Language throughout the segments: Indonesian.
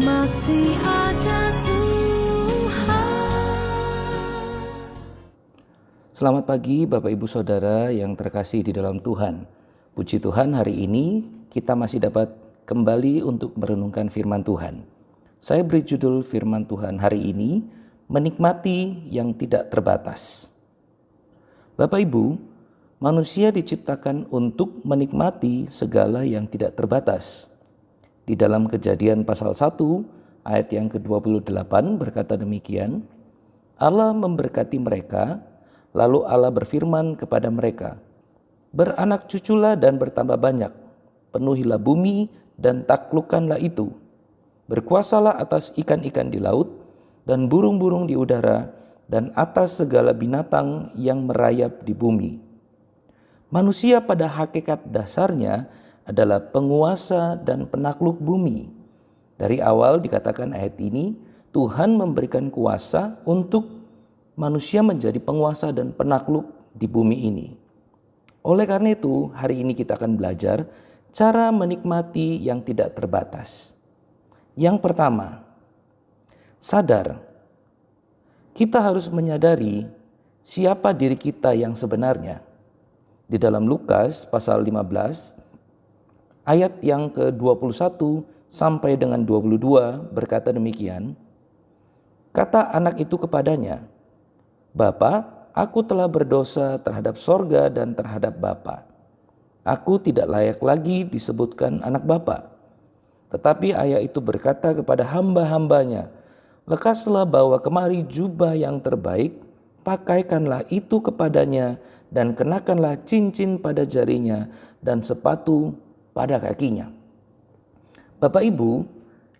masih ada Tuhan. Selamat pagi Bapak Ibu Saudara yang terkasih di dalam Tuhan. Puji Tuhan, hari ini kita masih dapat kembali untuk merenungkan firman Tuhan. Saya beri judul firman Tuhan hari ini, menikmati yang tidak terbatas. Bapak Ibu, manusia diciptakan untuk menikmati segala yang tidak terbatas. Di dalam Kejadian pasal 1 ayat yang ke-28 berkata demikian, Allah memberkati mereka, lalu Allah berfirman kepada mereka, beranak cuculah dan bertambah banyak, penuhilah bumi dan taklukkanlah itu. Berkuasalah atas ikan-ikan di laut dan burung-burung di udara dan atas segala binatang yang merayap di bumi. Manusia pada hakikat dasarnya adalah penguasa dan penakluk bumi. Dari awal dikatakan ayat ini, Tuhan memberikan kuasa untuk manusia menjadi penguasa dan penakluk di bumi ini. Oleh karena itu, hari ini kita akan belajar cara menikmati yang tidak terbatas. Yang pertama, sadar. Kita harus menyadari siapa diri kita yang sebenarnya. Di dalam Lukas pasal 15 ayat yang ke-21 sampai dengan 22 berkata demikian. Kata anak itu kepadanya, Bapa, aku telah berdosa terhadap sorga dan terhadap Bapa. Aku tidak layak lagi disebutkan anak Bapa. Tetapi ayah itu berkata kepada hamba-hambanya, lekaslah bawa kemari jubah yang terbaik, pakaikanlah itu kepadanya, dan kenakanlah cincin pada jarinya dan sepatu pada kakinya. Bapak Ibu,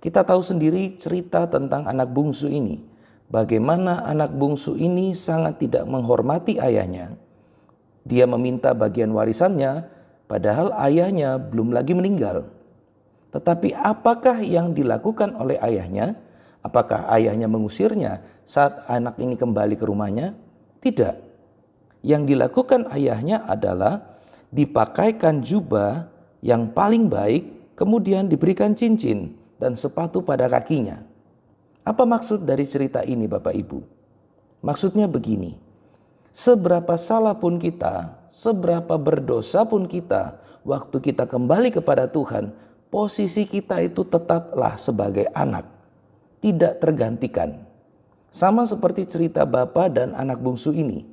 kita tahu sendiri cerita tentang anak bungsu ini. Bagaimana anak bungsu ini sangat tidak menghormati ayahnya. Dia meminta bagian warisannya, padahal ayahnya belum lagi meninggal. Tetapi apakah yang dilakukan oleh ayahnya? Apakah ayahnya mengusirnya saat anak ini kembali ke rumahnya? Tidak. Yang dilakukan ayahnya adalah dipakaikan jubah yang paling baik, kemudian diberikan cincin dan sepatu pada kakinya. Apa maksud dari cerita ini Bapak Ibu? Maksudnya begini, seberapa salah pun kita, seberapa berdosa pun kita, waktu kita kembali kepada Tuhan, posisi kita itu tetaplah sebagai anak. Tidak tergantikan. Sama seperti cerita bapa dan anak bungsu ini.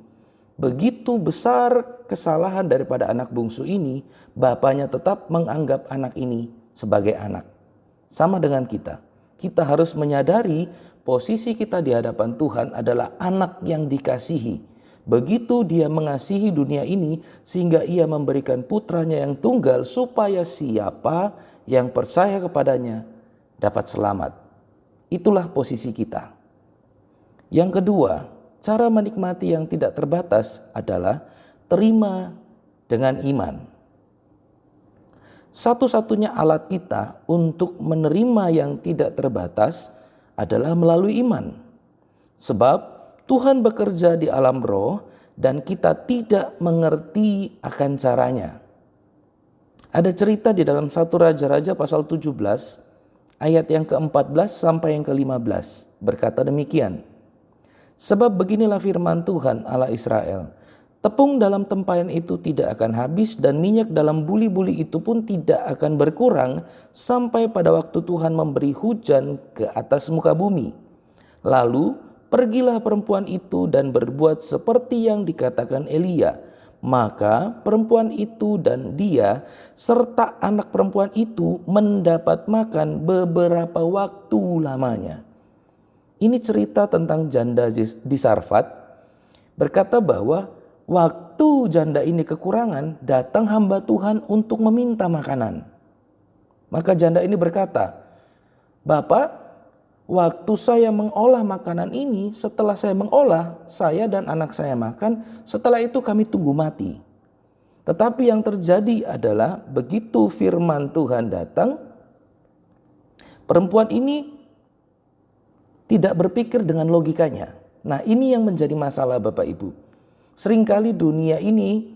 Begitu besar kesalahan daripada anak bungsu ini, bapaknya tetap menganggap anak ini sebagai anak. Sama dengan kita. Kita harus menyadari posisi kita di hadapan Tuhan adalah anak yang dikasihi. Begitu dia mengasihi dunia ini sehingga ia memberikan putranya yang tunggal supaya siapa yang percaya kepadanya dapat selamat. Itulah posisi kita. Yang kedua, cara menikmati yang tidak terbatas adalah terima dengan iman. Satu-satunya alat kita untuk menerima yang tidak terbatas adalah melalui iman. Sebab Tuhan bekerja di alam roh dan kita tidak mengerti akan caranya. Ada cerita di dalam 1 Raja-Raja pasal 17 ayat yang ke-14 sampai yang ke-15 berkata demikian. Sebab beginilah firman Tuhan Allah Israel, tepung dalam tempayan itu tidak akan habis dan minyak dalam buli-buli itu pun tidak akan berkurang sampai pada waktu Tuhan memberi hujan ke atas muka bumi. Lalu pergilah perempuan itu dan berbuat seperti yang dikatakan Elia. Maka perempuan itu dan dia serta anak perempuan itu mendapat makan beberapa waktu lamanya. Ini cerita tentang janda di Sarfat. Berkata bahwa waktu janda ini kekurangan, datang hamba Tuhan untuk meminta makanan. Maka janda ini berkata, Bapak, waktu saya mengolah makanan ini, setelah saya mengolah, saya dan anak saya makan, setelah itu kami tunggu mati. Tetapi yang terjadi adalah begitu firman Tuhan datang, perempuan ini tidak berpikir dengan logikanya. Nah, ini yang menjadi masalah Bapak Ibu. Seringkali dunia ini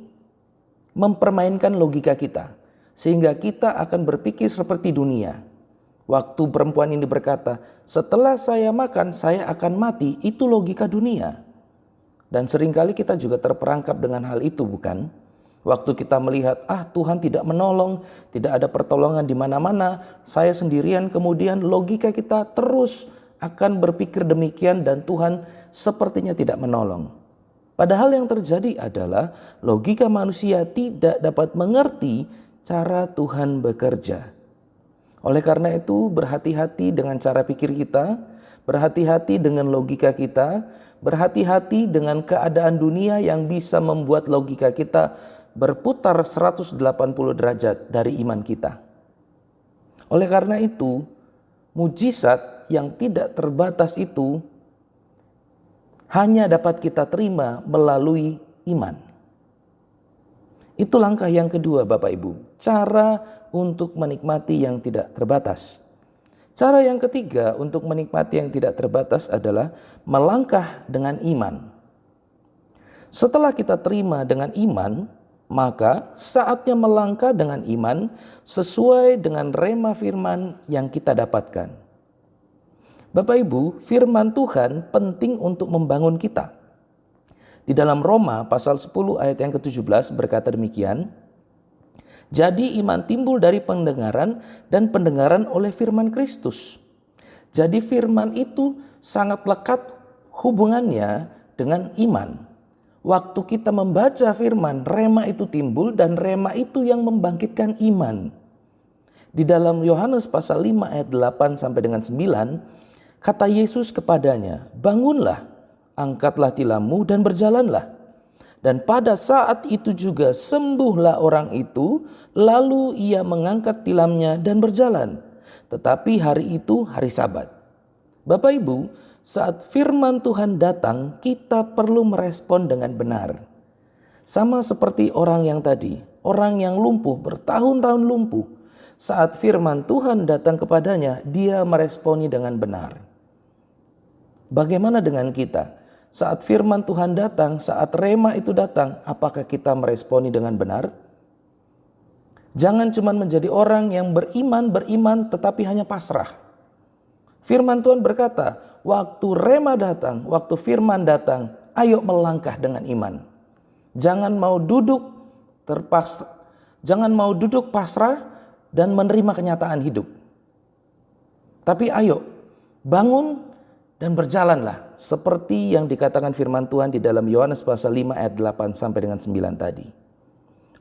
mempermainkan logika kita, sehingga kita akan berpikir seperti dunia. Waktu perempuan ini berkata, setelah saya makan saya akan mati, itu logika dunia. Dan seringkali kita juga terperangkap dengan hal itu, bukan? Waktu kita melihat, Tuhan tidak menolong, tidak ada pertolongan di mana-mana, saya sendirian, kemudian logika kita terus akan berpikir demikian dan Tuhan sepertinya tidak menolong. Padahal yang terjadi adalah logika manusia tidak dapat mengerti cara Tuhan bekerja. Oleh karena itu, berhati-hati dengan cara pikir kita, berhati-hati dengan logika kita, berhati-hati dengan keadaan dunia yang bisa membuat logika kita berputar 180 derajat dari iman kita. Oleh karena itu, mujizat yang tidak terbatas itu hanya dapat kita terima melalui iman. Itu langkah yang kedua, Bapak Ibu. Cara untuk menikmati yang tidak terbatas. Cara yang ketiga untuk menikmati yang tidak terbatas adalah melangkah dengan iman. Setelah kita terima dengan iman, maka saatnya melangkah dengan iman sesuai dengan rema firman yang kita dapatkan. Bapak Ibu, firman Tuhan penting untuk membangun kita. Di dalam Roma pasal 10 ayat yang ke-17 berkata demikian, jadi iman timbul dari pendengaran dan pendengaran oleh firman Kristus. Jadi firman itu sangat lekat hubungannya dengan iman. Waktu kita membaca firman, rema itu timbul dan rema itu yang membangkitkan iman. Di dalam Yohanes pasal 5 ayat 8 sampai dengan 9, kata Yesus kepadanya, bangunlah, angkatlah tilammu dan berjalanlah. Dan pada saat itu juga sembuhlah orang itu, lalu ia mengangkat tilamnya dan berjalan. Tetapi hari itu hari Sabat. Bapak Ibu, saat firman Tuhan datang, kita perlu merespon dengan benar. Sama seperti orang yang tadi, orang yang lumpuh, bertahun-tahun lumpuh. Saat firman Tuhan datang kepadanya, dia meresponi dengan benar. Bagaimana dengan kita? Saat firman Tuhan datang, saat rema itu datang, apakah kita meresponi dengan benar? Jangan cuma menjadi orang yang beriman tetapi hanya pasrah. Firman Tuhan berkata, waktu rema datang, waktu firman datang, ayo melangkah dengan iman. Jangan mau duduk terpaksa, jangan mau duduk pasrah dan menerima kenyataan hidup. Tapi ayo bangun dan berjalanlah seperti yang dikatakan firman Tuhan di dalam Yohanes pasal 5 ayat 8 sampai dengan 9 tadi.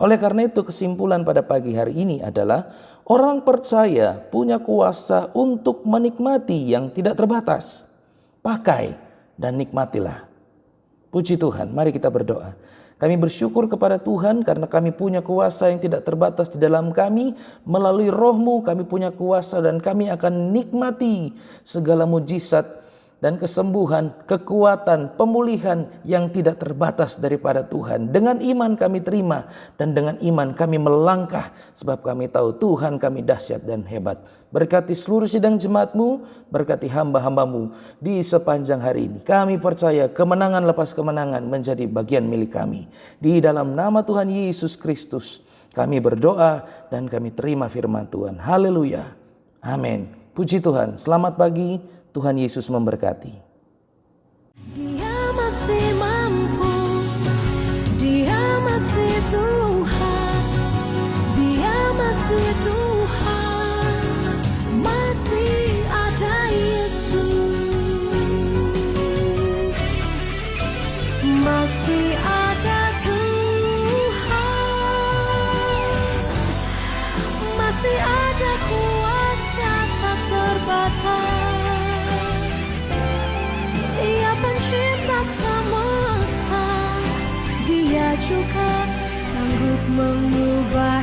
Oleh karena itu kesimpulan pada pagi hari ini adalah orang percaya punya kuasa untuk menikmati yang tidak terbatas. Pakai dan nikmatilah. Puji Tuhan, mari kita berdoa. Kami bersyukur kepada Tuhan karena kami punya kuasa yang tidak terbatas di dalam kami. Melalui roh-Mu kami punya kuasa dan kami akan nikmati segala mujizat dan kesembuhan, kekuatan, pemulihan yang tidak terbatas daripada Tuhan. Dengan iman kami terima dan dengan iman kami melangkah sebab kami tahu Tuhan kami dahsyat dan hebat. Berkati seluruh sidang jemaat-Mu, berkati hamba-hamba-Mu di sepanjang hari ini. Kami percaya kemenangan lepas kemenangan menjadi bagian milik kami. Di dalam nama Tuhan Yesus Kristus kami berdoa dan kami terima firman Tuhan. Haleluya. Amin. Puji Tuhan. Selamat pagi. Tuhan Yesus memberkati. Dia masih mampu, Dia masih Tuhan, Dia masih Tuhan, masih ada Yesus, masih ada Tuhan, masih ada kuasa tak terbatas. Pencipta semesta, Dia juga sanggup mengubah